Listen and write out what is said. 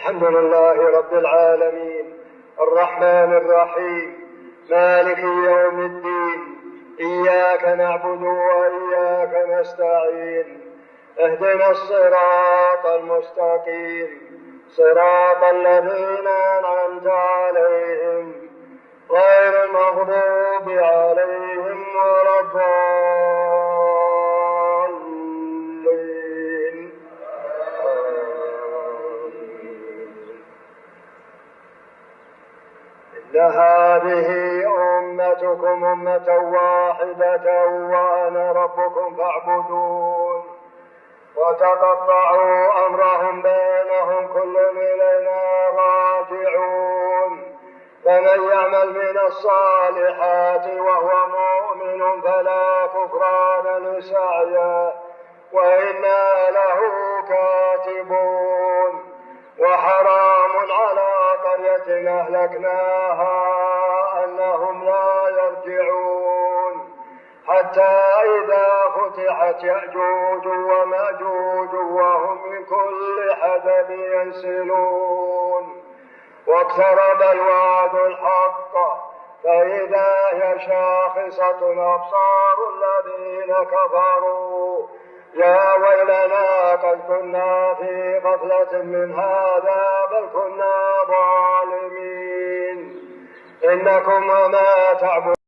الحمد لله رب العالمين الرحمن الرحيم مالك يوم الدين إياك نعبد وإياك نستعين اهدنا الصراط المستقيم صراط الذين أنعمت عليهم غير المغضوب عليهم ولا الضالين. إن هذه أمتكم أمة واحدة وأنا ربكم فاعبدون. وتقطعوا أمرهم بينهم كل إلينا راجعون. فمن يعمل من الصالحات وهو مؤمن فلا كفران لسعيه وإنا له كاتبون. وحرام على قرية أهلكناها أنهم لا يرجعون حتى إذا فتحت يأجوج ومأجوج وهم من كل حدب ينسلون. واقترب الوعد الحق فإذا هي شاخصة أبصار الذين كفروا يا ويلنا قد كنا في غفلة من هذا بل كنا ظالمين. إنكم وما تعبدون